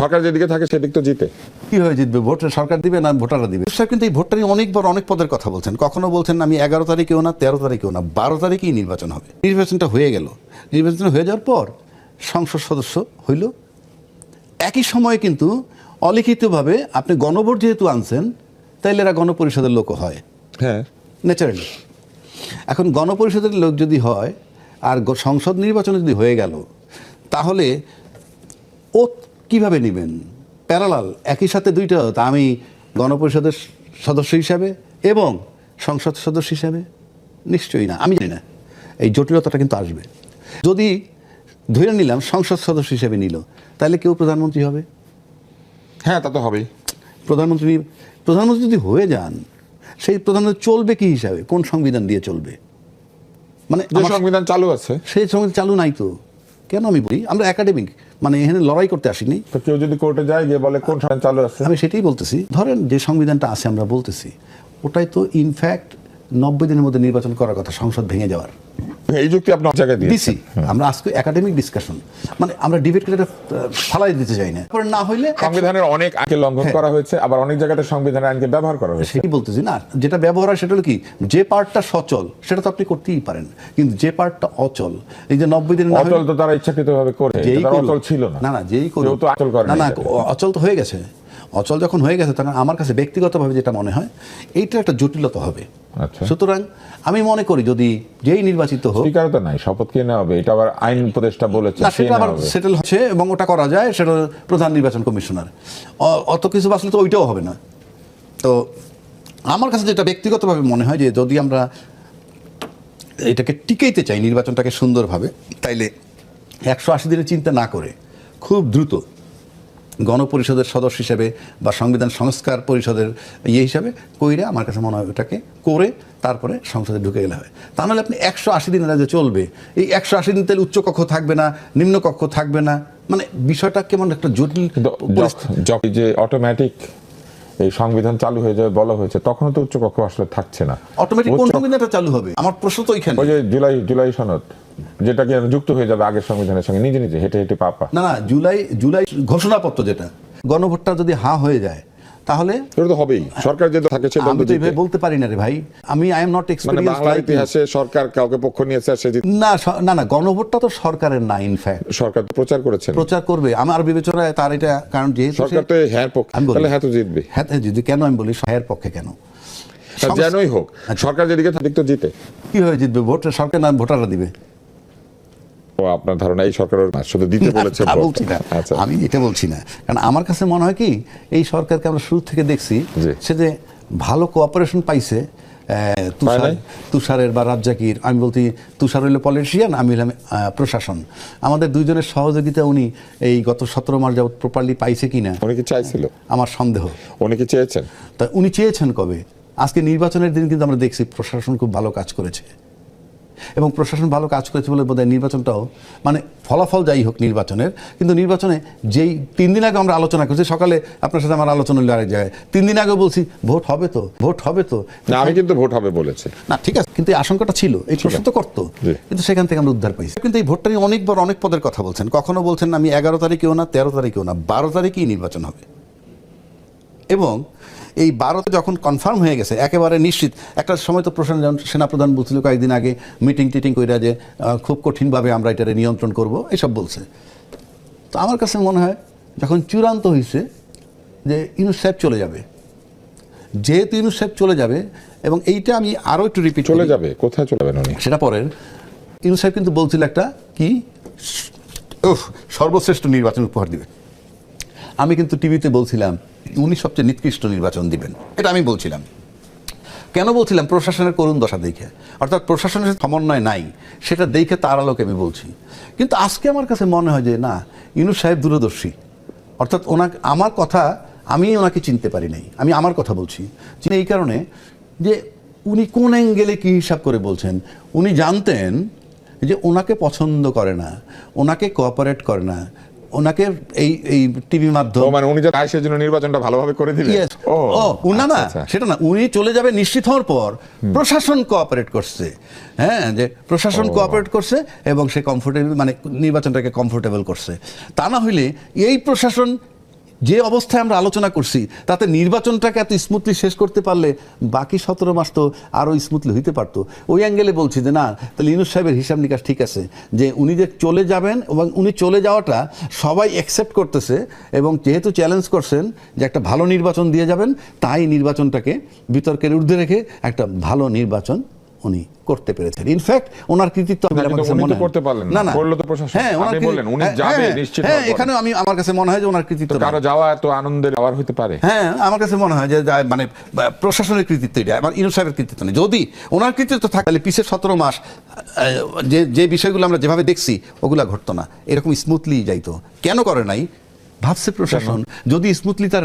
সরকার যেদিকে থাকে সেদিক তো জিতে। কিভাবে জিতবে? ভোট সরকার দিবে না ভোটাররা দিবে? স্যার কিন্তু এই ভোটটা নিয়ে অনেকবার অনেক পদের কথা বলছেন। কখনো বলছেন আমি 11 তারিখেও না, 13 তারিখেও না, 12 তারিখেই নির্বাচন হবে। নির্বাচনটা হয়ে গেল। নির্বাচন হয়ে যাওয়ার পর সংসদ সদস্য হইল। একই সময়ে কিন্তু অলিখিতভাবে আপনি গণভোট যেহেতু আনছেন, তাইলে এরা গণপরিষদের লোক হয়। হ্যাঁ, ন্যাচারালি। এখন গণপরিষদের লোক যদি হয় আর সংসদ নির্বাচন যদি হয়ে গেল, তাহলে ও কিভাবে নেবেন? প্যারালাল একই সাথে দুইটা, তা আমি গণপরিষদের সদস্য হিসাবে এবং সংসদ সদস্য হিসাবে? নিশ্চয়ই না। আমি জানি না, এই জটিলতাটা কিন্তু আসবে। যদি ধরে নিলাম সংসদ সদস্য হিসেবে নিল, তাহলে কেউ প্রধানমন্ত্রী হবে? হ্যাঁ, তা তো হবেই। প্রধানমন্ত্রী যদি হয়ে যান, সেই প্রধানমন্ত্রী চলবে কি হিসাবে? কোন সংবিধান দিয়ে চলবে? মানে যে সংবিধান চালু আছে সেই সংবিধান চালু নাই তো। কেন আমি বলি, আমরা একাডেমিক, মানে এখানে লড়াই করতে আসিনি। তো কেউ যদি কোর্টে যায় গিয়ে বলে কোন সংবিধান চালু আছে, আমি সেটাই বলতেছি। ধরেন যে সংবিধানটা আছে আমরা বলতেছি, ওটাই তো ইনফ্যাক্ট 90 দিনের মধ্যে নির্বাচন করার কথা, সংসদ ভেঙে যাওয়ার। এই যুক্তি আপনি জায়গায় দিছি দিয়েছেন। আমরা আজকে একাডেমিক ডিসকাশন, মানে আমরা ডিবেট করে ফালাই দিতে চাই না। না হইলে সংবিধানের অনেক আইনকে লঙ্ঘন করা হয়েছে, আবার অনেক জায়গাতে সংবিধানের আইনকে ব্যবহার করা হয়েছে। সেটাই বলতেছি না, যেটা ব্যবহার হয় সেটা হলো কি, যে পার্টটা সচল সেটা তো আপনি করতেই পারেন, কিন্তু যে পার্টটা অচল, এই যে 90 দিন অচল তো তারা ইচ্ছাকৃতভাবে করে, অচল ছিল না। না যেই কেউ তো অচল করে না, অচল তো হয়ে গেছে। অচল যখন হয়ে গেছে, তখন আমার কাছে ব্যক্তিগতভাবে যেটা মনে হয়, এইটা একটা জটিলতা হবে। আচ্ছা, সুতরাং আমি মনে করি যদি যেই নির্বাচিত হোক, স্পিকারও তো নাই, শপথ কে নেওয়া হবে? এটা আবার আইন উপদেষ্টা বলেছে, না সেটা আবার সেটেল হচ্ছে এবং ওটা করা যায়, সেটা প্রধান নির্বাচন কমিশনার। অত কিছু বাঁচলে তো ওইটাও হবে না। তো আমার কাছে যেটা ব্যক্তিগতভাবে মনে হয়, যে যদি আমরা এটাকে টিকাইতে চাই, নির্বাচনটাকে সুন্দরভাবে, তাইলে 180 দিনের চিন্তা না করে খুব দ্রুত গণপরিষদের সদস্য হিসেবে বা সংবিধান সংস্কার পরিষদের হিসাবে কইরা, আমার কাছে মনে হয় ওটাকে করে তারপরে সংসদে ঢুকে গেলে হয়। তা নাহলে আপনি 180 দিন যে চলবে, এই 180 দিন তাহলে উচ্চকক্ষ থাকবে না, নিম্নকক্ষ থাকবে না, মানে বিষয়টা কেমন একটা জটিল। যে অটোমেটিক এই সংবিধান চালু হয়ে যাবে বলা হয়েছে, তখনও তো উচ্চকক্ষ আসলে থাকছে না। অটোমেটিক কোন সংবিধানটা চালু হবে? আমার প্রশ্ন তো ওইখানে। ওই যে জুলাই সনদ, যেটা কি যুক্ত হয়ে যাবে আগের সংবিধানের সঙ্গে, নিজে নিজে হেঁটে হেঁটে পাপা। না জুলাই ঘোষণাপত্র, যেটা গণভোটটা যদি হয়ে যায়, তাহলে এটা তো হবেই। সরকার যেটা থাকে সে আমি তো এইভাবে বলতে পারি না রে ভাই। আমি আই এম নট এক্সপেরিয়েন্সড। বাংলার ইতিহাসে সরকার কাউকে পক্ষ নিয়েছে, সে না গণভোটটা তো সরকারের না, ইনফ্যাক্ট সরকার তো প্রচার করেছেন, প্রচার করবে। আমার বিবেচনায় তার এটা, কারণ যেহেতু সরকার তো হ্যাঁ পক্ষে, তাহলে হ্যাঁ তো জিতবে। হ্যাঁ যদি, কেন আমি বলি হ্যাঁ পক্ষে কেন? যেনই হোক, সরকার যেদিকে থাকে তো জিতে। কিভাবে জিতবে? ভোট সরকার না ভোটাররা দিবে? আপনার ধারণা এই সরকার শুধু দিতে বলেছে? বলছি না, আমি এটা বলছি না, কারণ আমার কাছে মনে হয় কি, এই সরকারকে আমরা শুরু থেকে দেখছি সে যে ভালো কোঅপারেশন পাইছে তুষারের বা রাজ্জাকির। আমি বলছি তুষার হইলো পলিটিশিয়ান, আমি হইলাম প্রশাসন। আমাদের দুইজনের সহযোগিতা উনি এই গত 17 মাস যাবত প্রপারলি পাইছে কিনা, উনি কি চাইছিল? আমার সন্দেহ। উনি কি চেয়েছেন? তা উনি চেয়েছেন কবে? আজকে নির্বাচনের দিন কিন্তু আমরা দেখছি প্রশাসন খুব ভালো কাজ করেছে, এবং প্রশাসন ভালো কাজ করেছে বলে বোধহয় নির্বাচনটাও, মানে ফলাফল যাই হোক নির্বাচনের, কিন্তু নির্বাচনে যেই 3 দিন আগে আমরা আলোচনা করছি, সকালে আপনার সাথে আমার আলোচনা হলো আরেক জায়গায়, 3 দিন আগে বলছি ভোট হবে তো। না, আমি কিন্তু ভোট হবে বলেছি না, ঠিক আছে, কিন্তু এই আশঙ্কাটা ছিল, এই প্রশ্ন তো করতো, কিন্তু সেখান থেকে আমরা উদ্ধার পাইছি। কিন্তু এই ভোটটা নিয়ে অনেকবার অনেক পদের কথা বলছেন। কখনো বলছেন আমি 11 তারিখেও না, 13 তারিখেও না, 12 তারিখেই নির্বাচন হবে। এবং এই 12তে যখন কনফার্ম হয়ে গেছে, একেবারে নিশ্চিত, একটা সময় তো সেনাপ্রধান বলছিল কয়েকদিন আগে, মিটিং কইরা যে খুব কঠিনভাবে আমরা এটারে নিয়ন্ত্রণ করব, এসব বলছে। তো আমার কাছে মনে হয় যখন চূড়ান্ত হয়েছে যে ইউনূস সাহেব চলে যাবে, যেহেতু ইউনূস সাহেব চলে যাবে, এবং এইটা আমি আরও একটু রিপিট, চলে যাবে, কোথায় চলে যাবেন উনি সেটা পরের। ইউনূস সাহেব কিন্তু বলছিল একটা কি সর্বশ্রেষ্ঠ নির্বাচন উপহার দিবে। আমি কিন্তু টিভিতে বলছিলাম উনি সবচেয়ে নিকৃষ্ট নির্বাচন দিবেন, এটা আমি বলছিলাম। কেন বলছিলাম? প্রশাসনের করুণ দশা দেখে, অর্থাৎ প্রশাসনের সমন্বয় নাই, সেটা দেখে তার আলোকে আমি বলছি। কিন্তু আজকে আমার কাছে মনে হয় যে না, ইউনূস সাহেব দূরদর্শী, অর্থাৎ আমার কথা আমি ওনাকে চিনতে পারি নাই, আমি আমার কথা বলছি এই কারণে যে উনি কোন অ্যাঙ্গেলে কী হিসাব করে বলছেন। উনি জানতেন যে ওনাকে পছন্দ করে না, ওনাকে কোঅপারেট করে না, ওনাকে এই টিভি মাধ্যম, মানে উনি যে আইসের জন্য নির্বাচনটা ভালোভাবে করে দিলেন। না সেটা না, উনি চলে যাবে নিশ্চিত হওয়ার পর প্রশাসন কোঅপারেট করছে, হ্যাঁ, যে প্রশাসন কোঅপারেট করছে এবং সে কমফোর্টেবল, মানে নির্বাচনটাকে কমফোর্টেবল করছে। তা না হইলে এই প্রশাসন যে অবস্থায় আমরা আলোচনা করছি তাতে নির্বাচনটাকে এত স্মুথলি শেষ করতে পারলে বাকি 17 মাস তো আরও স্মুথলি হইতে পারতো। ওই অ্যাঙ্গেলে বলছি যে না, তাহলে ইউনূস সাহেবের হিসাব নিকাশ ঠিক আছে যে উনি যে চলে যাবেন এবং উনি চলে যাওয়াটা সবাই অ্যাকসেপ্ট করতেছে, এবং যেহেতু চ্যালেঞ্জ করছেন যে একটা ভালো নির্বাচন দিয়ে যাবেন, তাই নির্বাচনটাকে বিতর্কের ঊর্ধ্বে রেখে একটা ভালো নির্বাচন উনি করতে পেরেছেন। ইনফ্যাক্ট ওনার কৃতিত্ব কিন্তু আমার কাছে উনি তো মনে হয়- করতে পারলেন না। করলো তো প্রশাসন। হ্যাঁ, ওনার আপনি বললেন উনি হ্যাঁ, যাবে হ্যাঁ, নিশ্চিত হ্যাঁ, হওয়ার পরে। এখানেও আমার কাছে মনে হয় যে ওনার কৃতিত্ব তো কারো নাই। যাওয়া এত আনন্দের আবার হতে পারে। হ্যাঁ, আমার কাছে মনে হয় যে মানে প্রশাসনের কৃতিত্ব এটা, আমার ইউনূস সাহেবের কৃতিত্ব নেই। যদি ওনার কৃতিত্ব থাকে তাহলে পিছের 17 মাস যে বিষয়গুলো আমরা যেভাবে দেখছি ওগুলা ঘটতো না, এরকম স্মুথলি যাইতো। কেন করে নাই? ভাবছে প্রশাসন যদি স্মুথলি তার